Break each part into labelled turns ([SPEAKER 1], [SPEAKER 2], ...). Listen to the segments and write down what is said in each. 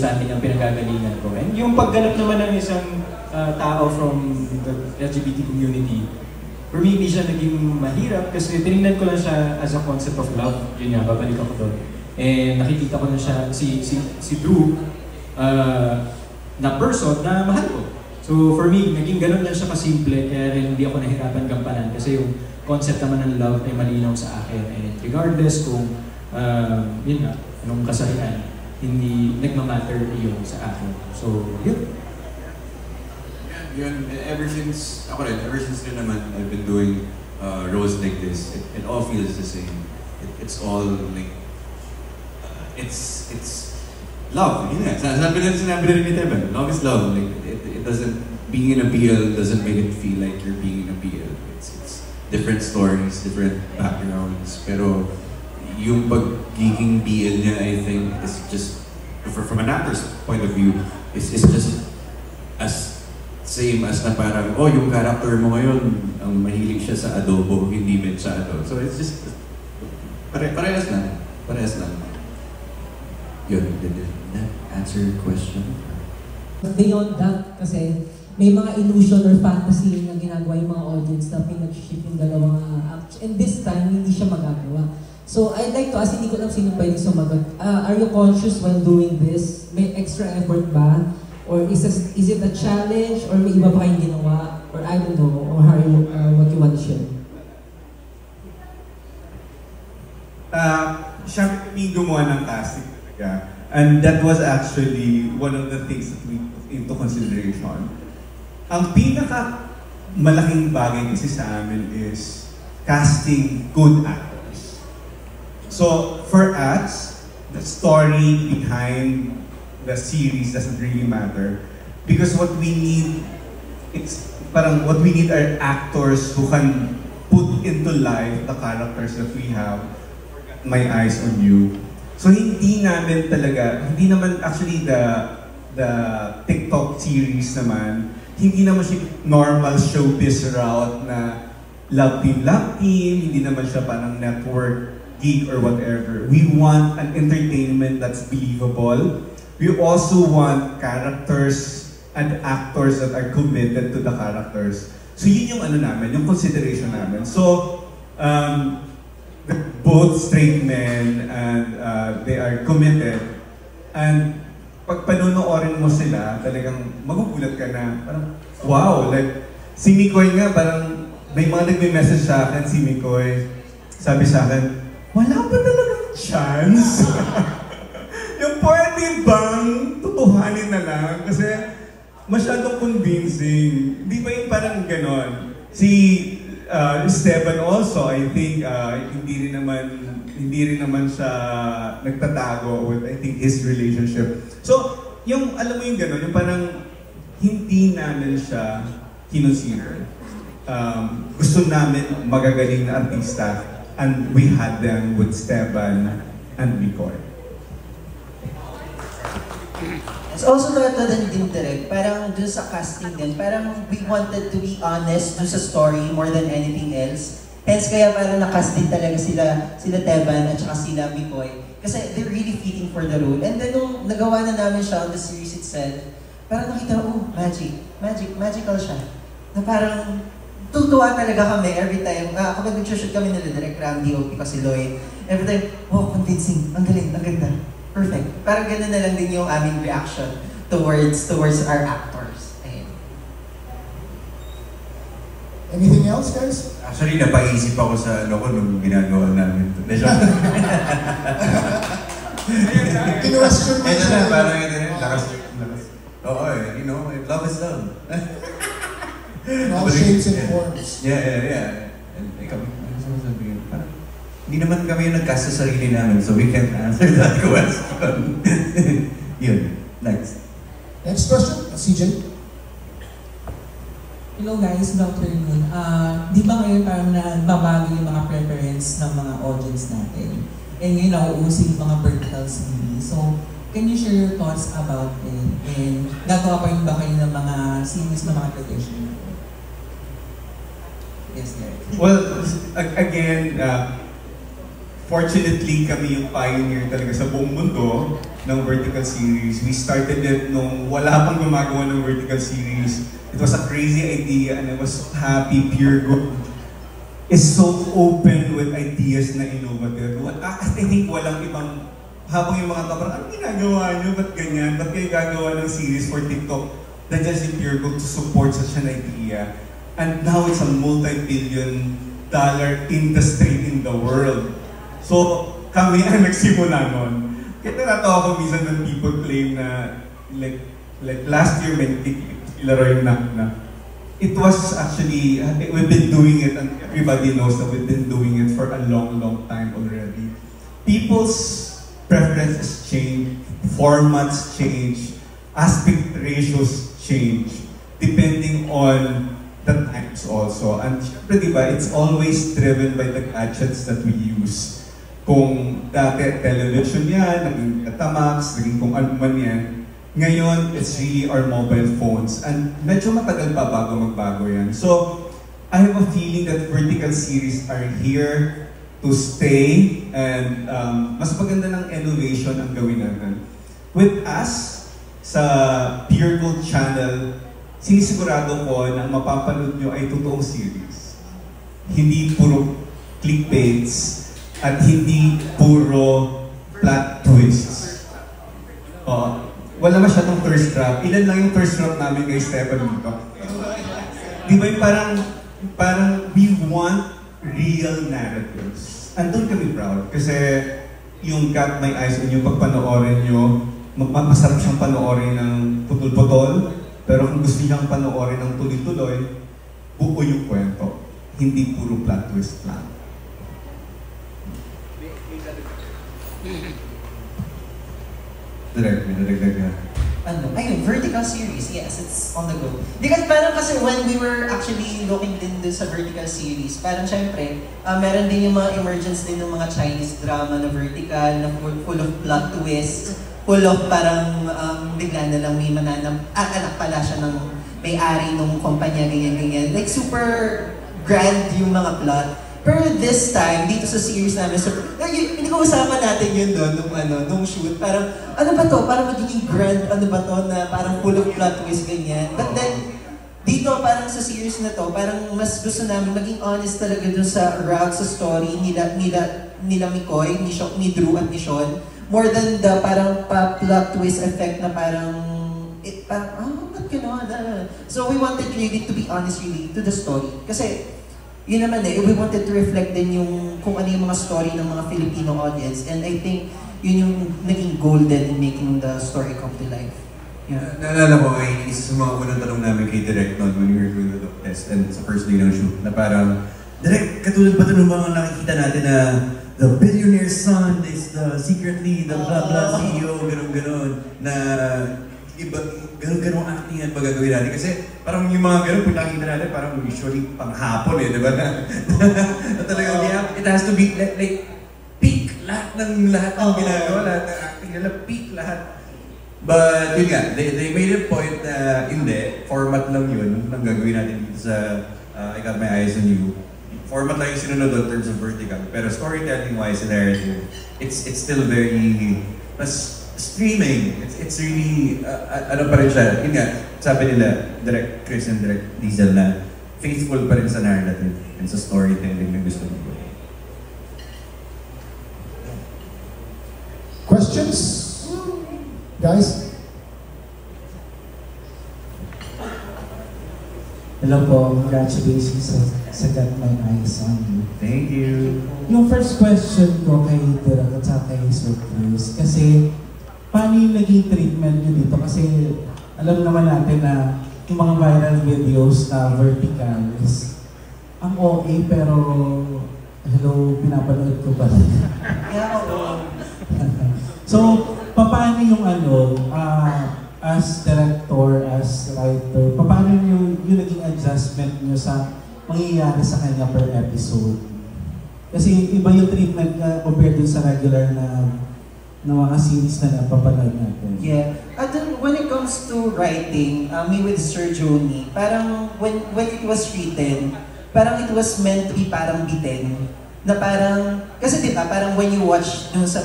[SPEAKER 1] understanding ang pinagagalingan ko. And yung pagganap naman ng isang tao from the LGBT community, for me, hindi siya naging mahirap kasi tinignan ko lang siya as a concept of love. Yun nga, babalik ako doon. And nakikita ko na siya, si Drew, na person na mahal ko. So for me, naging ganun lang siya kasimple, kaya rin hindi ako nahirapan gampanan kasi yung concept naman ng love ay malinaw sa akin. And regardless kung, yun nga, anong kasarian, hindi nagmamatter yun sa akin. So, yun.
[SPEAKER 2] Yun, ever since rin naman I've been doing roles like this, it all feels the same. It's all like, it's love. Yun nga, sinabi rin ni Teban, love is love. Like, it doesn't, being in a BL doesn't make it feel like you're being in a BL. It's different stories, different backgrounds, pero yung pagiging BL niya, I think, is just, from an actor's point of view, is just as same as na parang, oh, yung character mo ngayon, ang mahilig siya sa adobo, hindi med sa adobo. So it's just, parehas lang. Yun, did that answer your question?
[SPEAKER 3] Beyond that, kasi may mga illusion or fantasy na ginagawa yung mga audience na pinag-ship yung dalawang acts. And this time, hindi siya magagawa. So I'd like to ask, hindi ko lang sino pwede sumagot. Are you conscious when doing this? May extra effort ba? Or is it a challenge? Or may iba pa kayong ginawa? Or I don't know, or how you, what you want to share?
[SPEAKER 4] Siya may gumawa ng casting talaga. And that was actually one of the things that we took into consideration. Ang pinaka malaking bagay kasi sa amin is casting good actors. So for us, the story behind the series doesn't really matter because what we need, what we need are actors who can put into life the characters that we have. My Eyes on You. So hindi naman actually the TikTok series naman, hindi naman siya normal showbiz route na love team, hindi naman siya parang network gig or whatever. We want an entertainment that's believable. We also want characters and actors that are committed to the characters. So yun yung yung consideration namin. So, both straight men and they are committed. And pag panonoorin mo sila, talagang magugulat ka na, parang, wow, like, si Mikoy nga, parang, may mga nagme-message sa akin, si Mikoy, sabi sa akin, wala pa talagang chance. Yung pwede bang tutuhanin na lang? Kasi masyadong convincing. Di ba yung parang ganon? Si Esteban also, I think, hindi rin naman siya nagtatago with, I think, his relationship. So, yung, alam mo yung gano'n, yung parang hindi namin siya kinonsider. Gusto namin magagaling na artista, and we had them with Esteban and Mikoy.
[SPEAKER 5] It's also not din direct, parang dun sa casting din, parang we wanted to be honest dun sa story more than anything else. Hence kaya parang na-cast din talaga sila Teban at saka sila Mikoy. Kasi they're really fitting for the role. And then nung nagawa na namin siya on the series itself, parang nakita, oh, magical siya. Na parang tutuwa talaga kami every time. Kapag nag-shoot kami nila, direct Ram, DOP kasi Lloyd, every time, oh, convincing, ang galing, ang ganda. Perfect. Parang gano'n na lang din yung aming reaction towards our actors. Ayun.
[SPEAKER 6] Anything else, guys?
[SPEAKER 2] Actually, napaisip ako sa nung ginagawa namin.
[SPEAKER 6] Question mo
[SPEAKER 2] siya. Parang lakas. Oo, you know, love is love.
[SPEAKER 6] In all shapes and forms.
[SPEAKER 2] Yeah. And kami, parang, hindi naman kami yung nagcast sa sarili namin, so we can't answer that question. Yun. Next.
[SPEAKER 6] Next question, CJ.
[SPEAKER 7] Hello guys, good afternoon. Di ba ngayon parang nagbabago yung mga preference ng mga audience natin? And ngayon nauuso yung mga vertical series. So, can you share your thoughts about it? And gagawa pa rin ba kayo ng mga series na mga traditional? Yes, there.
[SPEAKER 4] Well, again, fortunately, kami yung pioneer talaga sa buong mundo ng vertical series. We started it nung wala pang gumagawa ng vertical series. It was a crazy idea and I was so happy. Pure Gold is so open with ideas na innovative. I think walang ibang, habang yung mga parang, ano ginagawa nyo? Ba't ganyan? Ba't kayo gagawa ng series for TikTok? Nandiyan si Pure Gold to support such an idea. And now it's a multi-billion-dollar industry in the world. So, kami ang nagsimula nun. Kaya natatawa ko minsan when people claim na, like last year, may ilaro yung na. It was actually, we've been doing it and everybody knows that we've been doing it for a long, long time already. People's preferences change, formats change, aspect ratios change, depending on the times also. And syempre, diba, it's always driven by the gadgets that we use. Kung dati television yan, naging Katamax, naging kung ano man yan, ngayon, it's really our mobile phones. And medyo matagal pa bago magbago yan. So, I have a feeling that vertical series are here to stay and mas maganda ng innovation ang gawin natin. With us, sa Pure Gold channel, sinisigurado ko na mapapanood nyo ay totoong series. Hindi puro clickbaits at hindi puro plot twists. Wala masyadong thirst trap. Ilan lang yung thirst trap namin kay Stefan dito. Di ba yung parang we want real narratives. Andun kami proud. Kasi yung Got My Eyes on You, pag panoorin nyo, masarap siyang panoorin ng putol-putol. Pero kung gusto niyang panoorin ng tuloy-tuloy, buo yung kwento. Hindi puro plot twist lang.
[SPEAKER 2] Direct na.
[SPEAKER 5] Ayun, vertical series, yes, it's on the go. Because parang kasi when we were actually looking din sa vertical series, parang syempre, meron din yung mga emergence din ng mga Chinese drama na vertical, na full of plot twists, full of parang bigla na lang may anak pala siya ng may-ari ng kumpanya, ganyan-ganyan. Like super grand yung mga plot. Pero this time, dito sa series namin, so, pinag-uusapan natin yun doon, nung shoot. Parang, ano ba to? Parang magiging grand, ano ba to, na parang full of plot twist, ganyan. But then, dito, parang sa series na to, parang mas gusto namin maging honest talaga doon sa route, sa story nila Mikoy, ni Drew at ni Sean. More than the parang plot twist effect na parang, ba't gano'n? So we wanted really to be honest really to the story. Kasi, yun naman we wanted to reflect din yung kung ano yung mga story ng mga Filipino audience, and I think yun yung naging golden in making the story come to life.
[SPEAKER 2] Yeah. Naalala ko ay isa sa mga unang tanong namin kay Direk noon when we were doing the look test and sa first day ng shoot na parang, Direk, katulad ba ito ng mga nakikita natin na the billionaire's son is secretly the blah blah CEO, gano'n na iba, ganun acting at pagagawin natin. Kasi parang yung mga ganun, kung nakikita natin, parang usually panghapon di ba? Na talagang it has to be like peak lahat ng ginagawa, lahat ng acting nila, peak lahat. But yun nga, they made a point na hindi, format lang yun, ang gagawin natin dito sa I Got My Eyes on You. Format lang yung sinunod in terms of vertical. Pero storytelling-wise and narrative, it's still very, streaming, it's really, ano pa rin siya, yun nga, sabi nila, Direct Chris and Direct Diesel na faithful pa rin sa narrative and sa storytelling na gusto nyo.
[SPEAKER 6] Questions? Guys?
[SPEAKER 8] Hello po, congratulations sa Got My Eyes on You.
[SPEAKER 2] Thank you.
[SPEAKER 8] Yung first question ko kay Direk at saka kay Sir Cruz, kasi paano yung naging treatment nyo dito? Kasi alam naman natin na yung mga viral videos na vertical is ang OA pero hello, pinapanood ko ba?
[SPEAKER 5] Yeah, oo.
[SPEAKER 8] So, paano yung as director, as writer, paano yung naging adjustment nyo sa mangyayari sa kanya per episode? Kasi iba yung treatment na compared dun sa regular na mga series na napapanood natin.
[SPEAKER 5] Yeah. At then, when it comes to writing, me with Sir Joni, parang when it was written, parang it was meant to be parang bitin. Na parang, kasi di ba, parang when you watch dun sa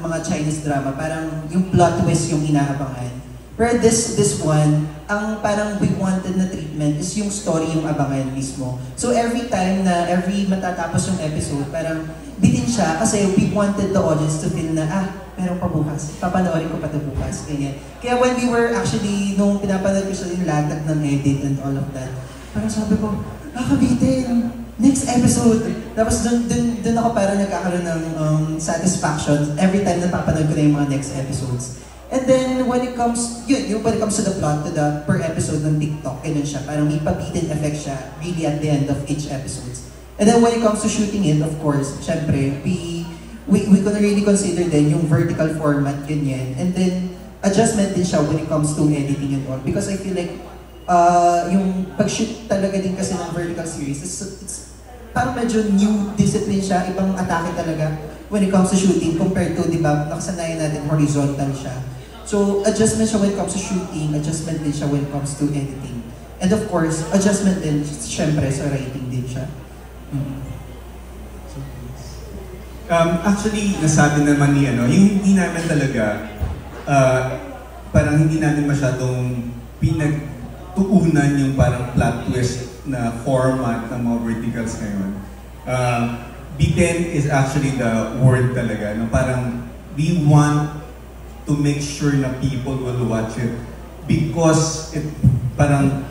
[SPEAKER 5] mga Chinese drama, parang yung plot twist yung inaabangan. Pero this one, ang parang we wanted na treatment is yung story yung abangan mismo. So every matatapos yung episode, parang bitin siya kasi we wanted the audience to feel na, meron pa bukas, papanoorin ko pa ito bukas, ganyan. Kaya when we were actually, nung pinapanood ko siya yung latag ng edit and all of that, parang sabi ko, nakabitin, next episode. Tapos dun ako parang nagkakaroon ng satisfaction every time na papanood ko na yung mga next episodes. And then when it comes to the plot, to the per episode ng TikTok, ganun siya, parang may pabitin effect siya really at the end of each episodes. And then when it comes to shooting it, of course, syempre, we could really consider din yung vertical format, ganyan. And then adjustment din siya when it comes to editing and all. Because I feel like yung pag-shoot talaga din kasi ng vertical series, it's parang medyo new discipline siya, ibang atake talaga when it comes to shooting compared to, di ba, nakasanayan natin horizontal siya. So, adjustment siya when it comes to shooting, adjustment din siya when it comes to editing. And of course, adjustment din, syempre, sa writing din siya.
[SPEAKER 4] Actually, nasabi naman ni yung hindi namin talaga, parang hindi namin masyadong pinagtuunan yung parang plot twist na format ng mga verticals ngayon. Bitin is actually the word talaga. No? Parang we want to make sure na people will watch it because parang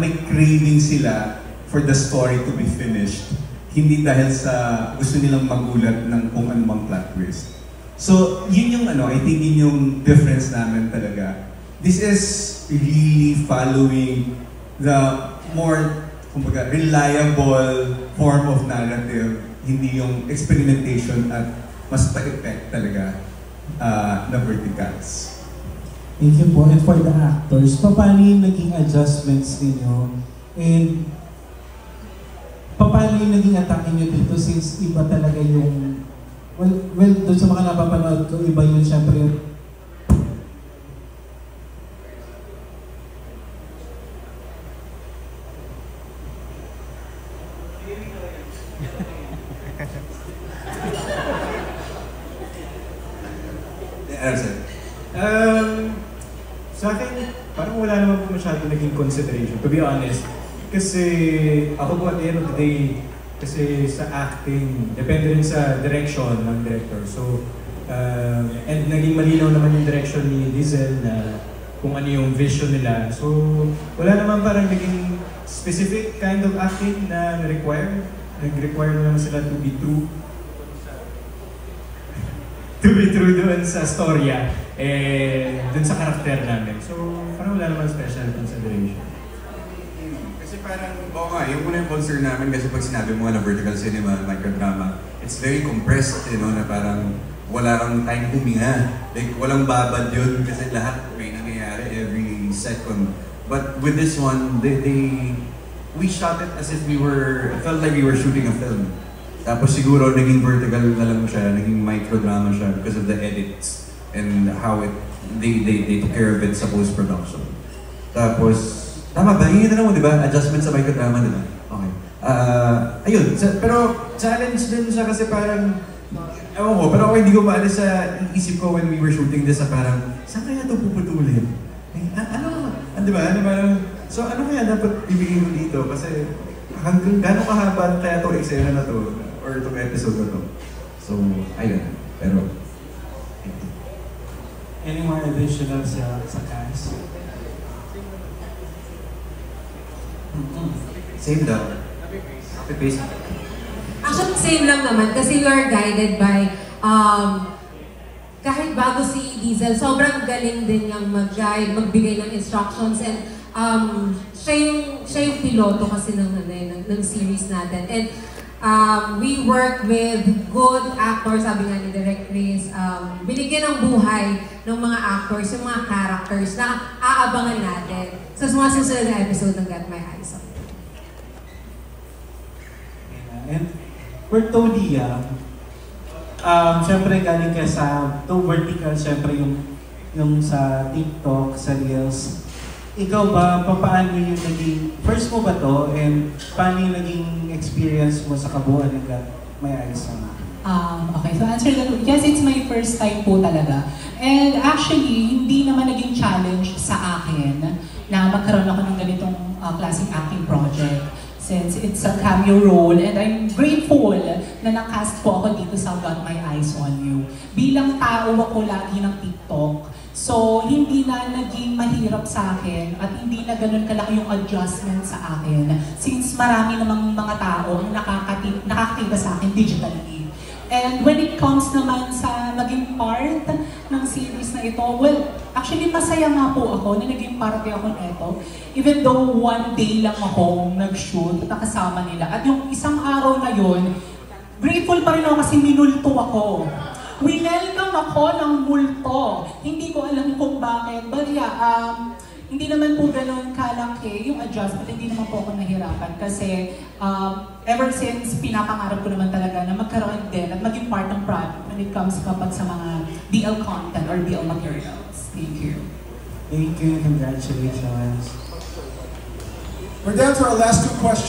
[SPEAKER 4] may craving sila for the story to be finished. Hindi dahil sa gusto nilang magulat ng kung anumang plot twist. So, yun yung I think yun yung difference namin talaga. This is really following the more, kumbaga, reliable form of narrative, hindi yung experimentation at mas pa-effect talaga na verticals.
[SPEAKER 8] Thank you po. And for the actors, paano yung naging adjustments ninyo? And paano yung naging atake nyo dito since iba talaga yung, well doon sa mga napapanood ko, iba yun syempre yung
[SPEAKER 1] sa akin, parang wala naman po masyado naging consideration, to be honest. Kasi ako po at the end of the day, kasi sa acting, depende rin sa direction ng director. So, and naging malinaw naman yung direction ni Diesel na kung ano yung vision nila. So, wala naman parang naging specific kind of acting na na-require. Nag-require naman sila to be true doon sa storya, doon sa karakter namin. So, parang wala naman special consideration.
[SPEAKER 2] Kasi parang, yung muna yung concern namin kasi pag sinabi mo na vertical cinema, microdrama, it's very compressed, na parang wala kang time huminga. Like, walang babad yun kasi lahat may nangyayari every second. But with this one, we shot it as if it felt like we were shooting a film. Tapos siguro naging vertical na lang siya, naging microdrama siya because of the edits and how they took care of it sa post-production. Tapos, tama ba? Hingin na mo, di ba? Adjustment sa microdrama, di ba? Okay. Ayun, pero challenge din siya kasi parang, ewan ko, pero ako hindi ko maalis sa isip ko when we were shooting this na parang, saan kaya ito puputulin? Di ba? So ano kaya dapat ibigay mo dito? Kasi hanggang gano'ng kahaba kaya itong eksena na to or itong episode na to. So, ayun. Pero,
[SPEAKER 8] any more additional sa cast?
[SPEAKER 2] same daw. Copy-paste.
[SPEAKER 9] Actually, same lang naman kasi we are guided by kahit bago si Diesel, sobrang galing din niyang mag-guide, magbigay ng instructions and siya yung piloto kasi ng series natin. And we work with good actors, sabi nga ni Direk Chris, binigyan ng buhay ng mga actors, yung mga characters na aabangan natin sa mga susunod na episode ng Got My Eyes On.
[SPEAKER 8] And for Todia, syempre galing ka sa vertical, syempre yung sa TikTok, sa Reels. Ikaw ba, paano yung naging, first mo ba to, and paano yung naging experience mo sa kabuuan ng My Eyes on You?
[SPEAKER 10] Okay, so answer that. Yes, it's my first time po talaga. And actually, hindi naman naging challenge sa akin na magkaroon ako ng ganitong klaseng acting project. Since it's a cameo role, and I'm grateful na nakast po ako dito sa Got My Eyes on You. Bilang tao ako lagi ng TikTok, so hindi na naging mahirap sa akin at hindi na ganun kalaki yung adjustment sa akin since marami namang mga tao ang nakakita sa akin digitally. And when it comes naman sa naging part ng series na ito, well, actually masaya nga po ako na naging parte ako nito. Even though one day lang akong nag-shoot at nakasama nila. At yung isang araw na yun, grateful pa rin ako kasi minulto ako. Winelcome ako ng multo. Hindi ko alam kung bakit. But yeah, hindi naman po ganun kalaki yung adjustment. Hindi naman po ako nahirapan kasi ever since pinapangarap ko naman talaga na magkaroon din at maging part ng project when it comes kapag sa mga DL content or DL materials. Thank you.
[SPEAKER 8] Thank you. Congratulations.
[SPEAKER 6] We're down to our last two questions.